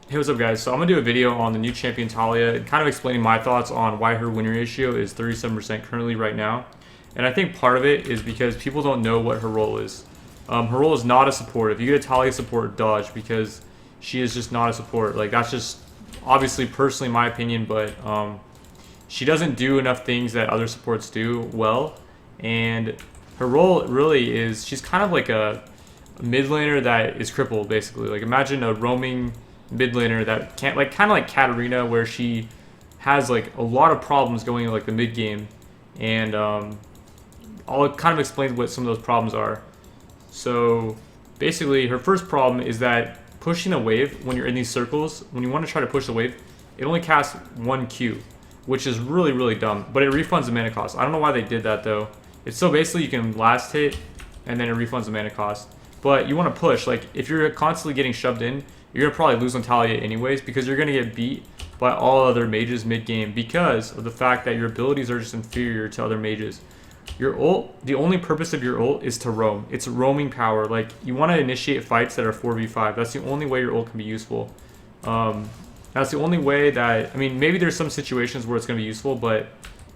Hey, what's up, guys? So I'm gonna do a video on the new champion Taliyah, and kind of explaining my thoughts on why her win ratio is 37% currently right now. And I think part of it is because people don't know what her role is. Her role is not a support. If you get a Taliyah support, dodge, because she is just not a support. Like, that's just obviously personally my opinion, but she doesn't do enough things that other supports do well. And her role really is she's kind of like a mid laner that is crippled, basically. Like, imagine a roaming mid laner that can't, like, kind of like Katarina, where she has like a lot of problems going in like the mid game, and I'll kind of explain what some of those problems are. So basically, her first problem is that pushing a wave when you're in these circles, when you want to try to push the wave, it only casts one Q, which is really, really dumb. But it refunds the mana cost. I don't know why they did that though. It's so basically you can last hit, and then it refunds the mana cost. But you want to push. Like, if you're constantly getting shoved in, you're going to probably lose on Taliyah anyways, because you're going to get beat by all other mages mid-game because of the fact that your abilities are just inferior to other mages. Your ult, the only purpose of your ult is to roam. It's roaming power. Like, you want to initiate fights that are 4v5. That's the only way your ult can be useful. That's the only way that, I mean, maybe there's some situations where it's going to be useful, but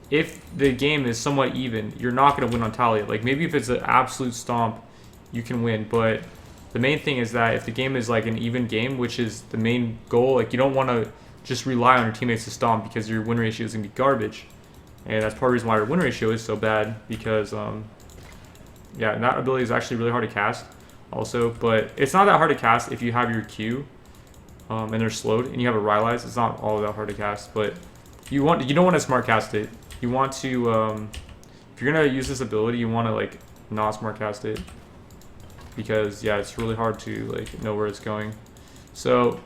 if the game is somewhat even, you're not going to win on Taliyah. Like, maybe if it's an absolute stomp, you can win, but the main thing is that if the game is like an even game, which is the main goal, like, you don't want to just rely on your teammates to stomp, because your win ratio is going to be garbage. And that's part of the reason why your win ratio is so bad, because yeah, and that ability is actually really hard to cast also, but it's not that hard to cast if you have your Q and they're slowed and you have a Rylai's. It's not all that hard to cast, but you don't want to smart cast it. You want to if you're gonna use this ability, you want to like not smart cast it, because yeah, it's really hard to like know where it's going. So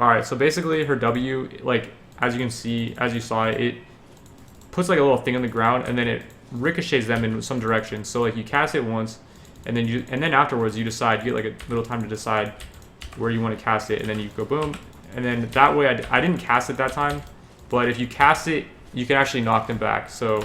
alright, so basically her W, like, as you can see, as you saw it puts like a little thing on the ground, and then it ricochets them in some direction. So like, you cast it once, and then afterwards you decide, you get like a little time to decide where you want to cast it, and then you go boom, and then that way I didn't cast it that time, but if you cast it, you can actually knock them back. So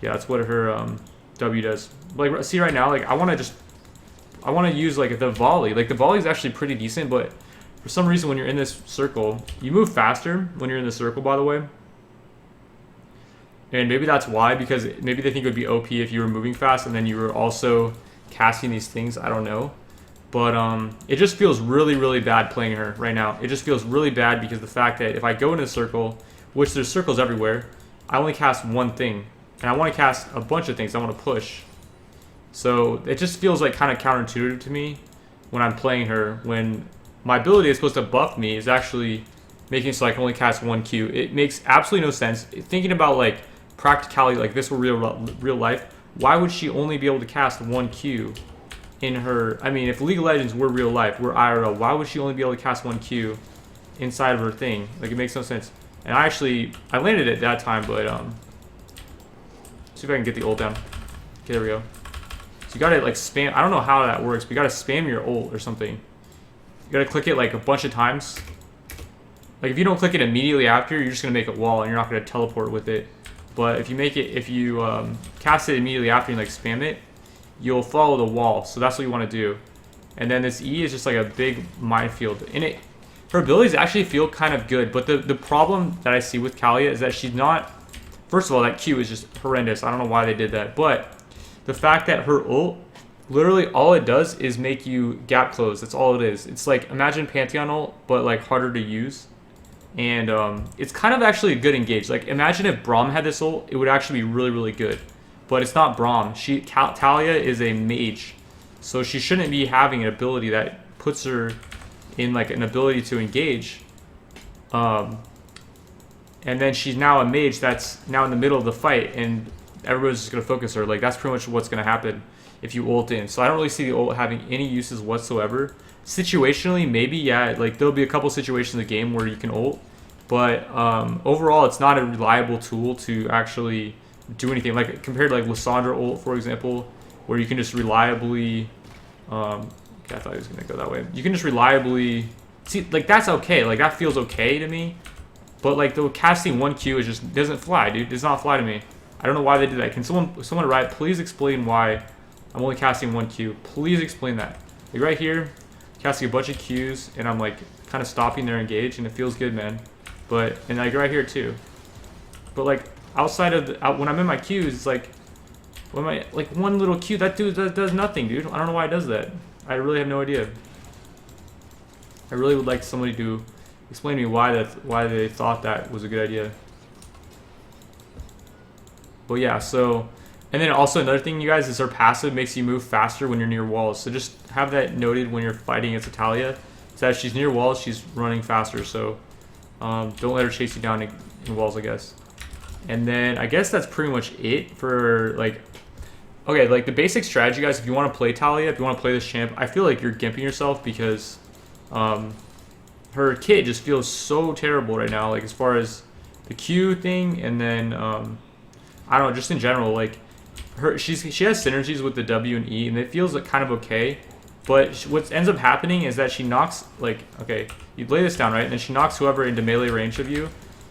yeah, that's what her W does. Like, see right now, like, I want to use like the volley. Like, the volley is actually pretty decent, but for some reason when you're in this circle, you move faster when you're in the circle, by the way. And maybe that's why, because maybe they think it would be OP if you were moving fast and then you were also casting these things. I don't know. But it just feels really, really bad playing her right now. It just feels really bad because the fact that if I go into a circle, which there's circles everywhere, I only cast one thing. And I want to cast a bunch of things. I want to push. So it just feels like kind of counterintuitive to me when I'm playing her, when my ability is supposed to buff me is actually making it so I can only cast one Q. It makes absolutely no sense. Thinking about like practicality, like this were real life, why would she only be able to cast one Q in her? I mean, if League of Legends were real life, were IRL, why would she only be able to cast one Q inside of her thing? Like, it makes no sense. And I landed it that time, but see if I can get the ult down. Okay, there we go. So you gotta like spam. I don't know how that works, but you gotta spam your ult or something. You gotta click it like a bunch of times. Like, if you don't click it immediately after, you're just gonna make a wall and you're not gonna teleport with it. But if you cast it immediately after and like spam it, you'll follow the wall. So that's what you want to do. And then this E is just like a big minefield. And her abilities actually feel kind of good, but the problem that I see with Taliyah is that she's not. First of all, that Q is just horrendous. I don't know why they did that, but the fact that her ult, literally all it does is make you gap close. That's all it is. It's like, imagine Pantheon ult, but like harder to use. And it's kind of actually a good engage. Like, imagine if Braum had this ult, it would actually be really, really good. But it's not Braum. Taliyah is a mage, so she shouldn't be having an ability that puts her in like an ability to engage. And then she's now a mage that's now in the middle of the fight, and everybody's just gonna focus her. Like, that's pretty much what's gonna happen if you ult in. So I don't really see the ult having any uses whatsoever. Situationally, maybe, yeah, like there'll be a couple situations in the game where you can ult, but overall it's not a reliable tool to actually do anything. Like, compared to like Lissandra ult, for example, where you can just reliably okay, I thought he was gonna go that way. You can just reliably see, like, that's okay, like that feels okay to me, but like the casting 1Q is just doesn't fly, dude. It does not fly to me. I don't know why they did that. Can someone Riot please explain why I'm only casting 1Q? Please explain that. Like, right here, casting a bunch of Qs, and I'm like kind of stopping their engage, and it feels good, man. But, and like right here too. But like outside of when I'm in my Qs, it's like, when my, like one little Q, that dude does nothing, dude. I don't know why it does that. I really have no idea. I really would like somebody to explain to me why they thought that was a good idea. But yeah, so, and then also another thing, you guys, is her passive makes you move faster when you're near walls. So just have that noted when you're fighting against Taliyah. So as she's near walls, she's running faster. So don't let her chase you down in walls, I guess. And then I guess that's pretty much it for like, okay, like the basic strategy, guys. If you want to play Taliyah, if you want to play this champ, I feel like you're gimping yourself because her kit just feels so terrible right now. Like as far as the Q thing, and then I don't know, just in general, like she has synergies with the W and E, and it feels like kind of okay. But what ends up happening is that she knocks, like, okay, you lay this down, right, and then she knocks whoever into melee range of you,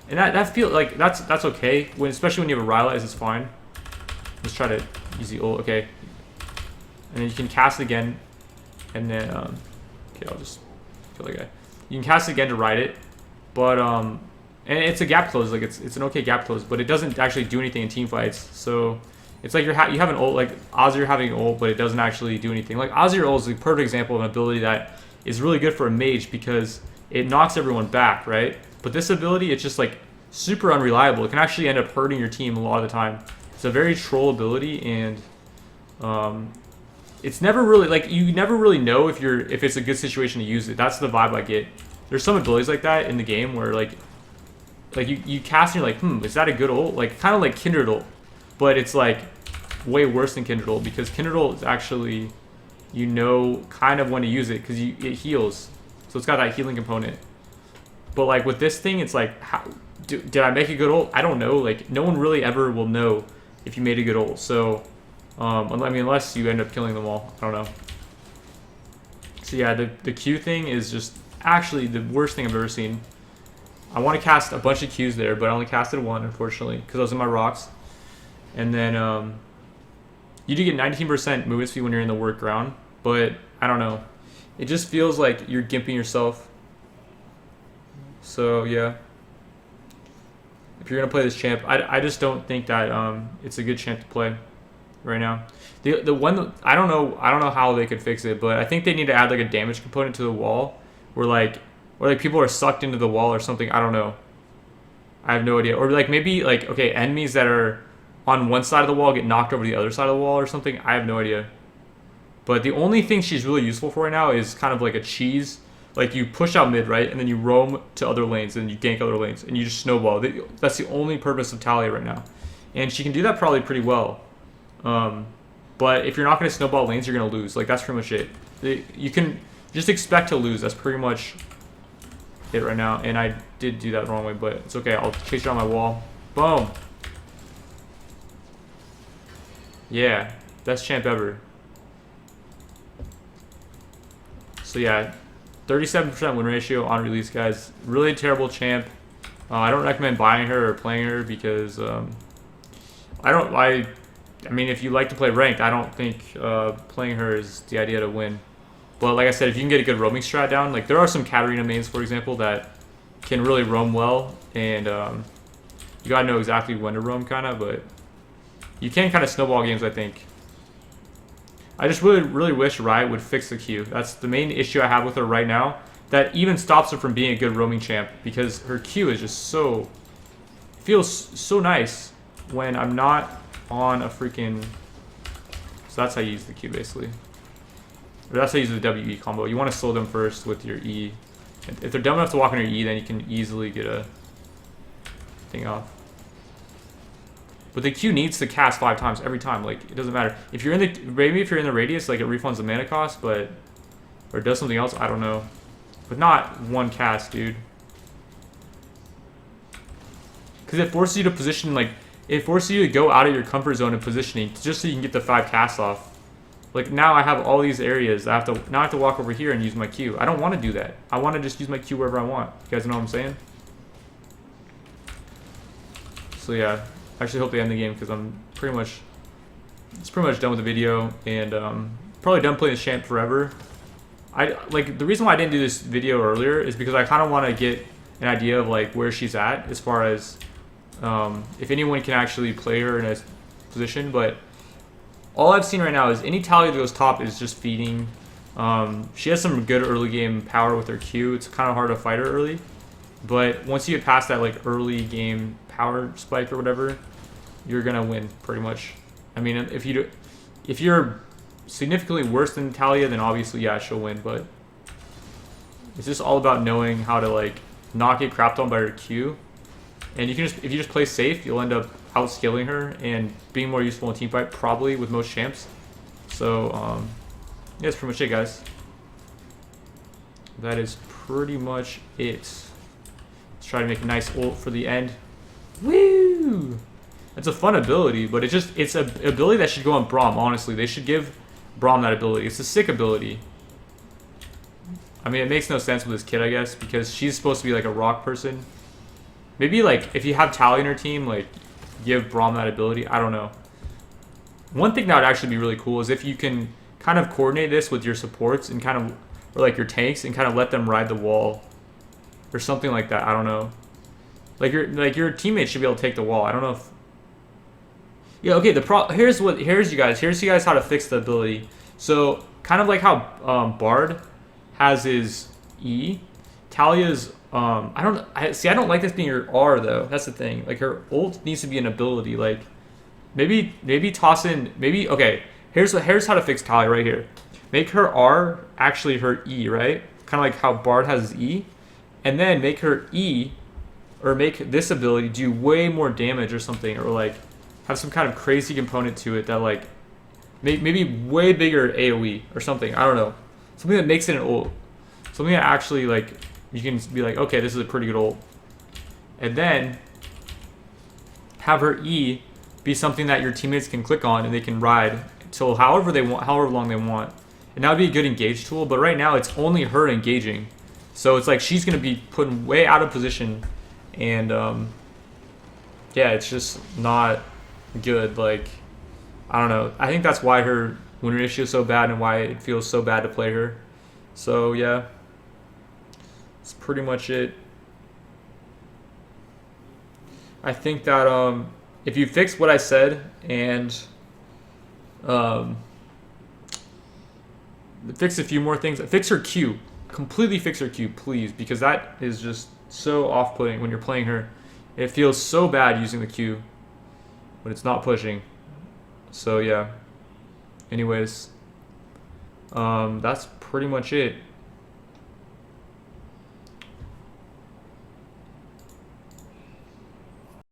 and that feels like that's okay. Especially when you have a Rylai's, it's fine. Let's try to use the ult, okay, and then you can cast again, and then okay, I'll just kill the guy. You can cast again to ride it, but and it's a gap close, like it's an okay gap close, but it doesn't actually do anything in team fights. So it's like you have an ult, like Azir having an ult, but it doesn't actually do anything. Like Azir ult is a perfect example of an ability that is really good for a mage because it knocks everyone back, right? But this ability, it's just like super unreliable. It can actually end up hurting your team a lot of the time. It's a very troll ability, and it's never really, like, you never really know if it's a good situation to use it. That's the vibe I get. There's some abilities like that in the game where like you cast and you're like, is that a good ult? Like kind of like Kindred ult, but it's like way worse than Kindred ult because Kindred ult is actually, you know, kind of when to use it because it heals, so it's got that healing component. But like with this thing, it's like, did I make a good ult? I don't know. Like no one really ever will know if you made a good ult. So I mean, unless you end up killing them all, I don't know. So yeah, the Q thing is just actually the worst thing I've ever seen. I want to cast a bunch of Qs there, but I only casted one, unfortunately, because those are my rocks. And then you do get 19% movement speed when you're in the work ground, but I don't know. It just feels like you're gimping yourself. So yeah, if you're gonna play this champ, I just don't think that it's a good champ to play right now. The one that, I don't know how they could fix it, but I think they need to add like a damage component to the wall, where like people are sucked into the wall or something. I don't know. I have no idea. Or like maybe like, okay, enemies that are on one side of the wall get knocked over to the other side of the wall or something. I have no idea. But the only thing she's really useful for right now is kind of like a cheese. Like you push out mid, right, and then you roam to other lanes, and you gank other lanes, and you just snowball. That's the only purpose of Taliyah right now, and she can do that probably pretty well. But if you're not going to snowball lanes, you're going to lose. Like that's pretty much it. You can just expect to lose. That's pretty much it right now. And I did do that the wrong way, but it's okay. I'll chase you on my wall. Boom. Yeah, best champ ever. So yeah, 37% win ratio on release, guys. Really terrible champ. I don't recommend buying her or playing her because I mean, if you like to play ranked, I don't think playing her is the idea to win. But like I said, if you can get a good roaming strat down, like there are some Katarina mains, for example, that can really roam well, and you gotta know exactly when to roam, kind of. But you can kind of snowball games, I think. I just really wish Riot would fix the Q. That's the main issue I have with her right now. That even stops her from being a good roaming champ because her Q is just so, feels so nice when I'm not on a freaking. So that's how you use the Q basically. Or that's how you use the WE combo. You want to slow them first with your E. If they're dumb enough to walk on your E, then you can easily get a thing off. But the Q needs to cast 5 times every time. Like it doesn't matter if you're in the if you're in the radius, like it refunds the mana cost, but or does something else. I don't know, but not one cast, dude. Because it forces you to position, like it forces you to go out of your comfort zone in positioning just so you can get the 5 casts off. Like now I have all these areas. I have to walk over here and use my Q. I don't want to do that. I want to just use my Q wherever I want. You guys know what I'm saying? So yeah. I actually hope they end the game because I'm pretty much done with the video, and probably done playing this champ forever. the reason why I didn't do this video earlier is because I kind of want to get an idea of like where she's at as far as if anyone can actually play her in a position. But all I've seen right now is any Taliyah that goes top is just feeding. She has some good early game power with her Q. It's kind of hard to fight her early, but once you get past that like early game power spike or whatever, you're gonna win pretty much. I mean, if you're significantly worse than Taliyah, then obviously yeah, she'll win. But it's just all about knowing how to like not get crapped on by her Q. And you can just, if you just play safe, you'll end up outscaling her and being more useful in team fight, probably with most champs. So yeah, that's pretty much it, guys. That is pretty much it. Let's try to make a nice ult for the end. Woo! It's a fun ability, but it's an ability that should go on Braum, honestly. They should give Braum that ability. It's a sick ability. I mean, it makes no sense with this kid, I guess, because she's supposed to be like a rock person. Maybe like if you have Taliyah in her team, like give Braum that ability. I don't know. One thing that would actually be really cool is if you can kind of coordinate this with your supports and kind of, or like your tanks, and kind of let them ride the wall or something like that. I don't know. Like your teammates should be able to take the wall. I don't know if. Yeah. Okay. Here's you guys how to fix the ability. So kind of like how Bard has his E, Taliyah's. I don't like this being her R though. That's the thing. Like her ult needs to be an ability. Like maybe toss in okay. Here's how to fix Taliyah right here. Make her R actually her E, right? Kind of like how Bard has his E, and then make her E, or make this ability do way more damage or something, or like have some kind of crazy component to it that like maybe way bigger AOE or something. I don't know. Something that makes it an ult. Something that actually like you can be like, okay, this is a pretty good ult. And then have her E be something that your teammates can click on and they can ride till however long they want. And that would be a good engage tool, but right now it's only her engaging. So it's like she's gonna be put way out of position, and yeah, it's just not good. Like, I don't know. I think that's why her win ratio is so bad and why it feels so bad to play her. So yeah, that's pretty much it. I think that if you fix what I said and fix a few more things, fix her Q, completely fix her Q, please, because that is just so off-putting when you're playing her. It feels so bad using the Q when it's not pushing. So yeah. Anyways, that's pretty much it.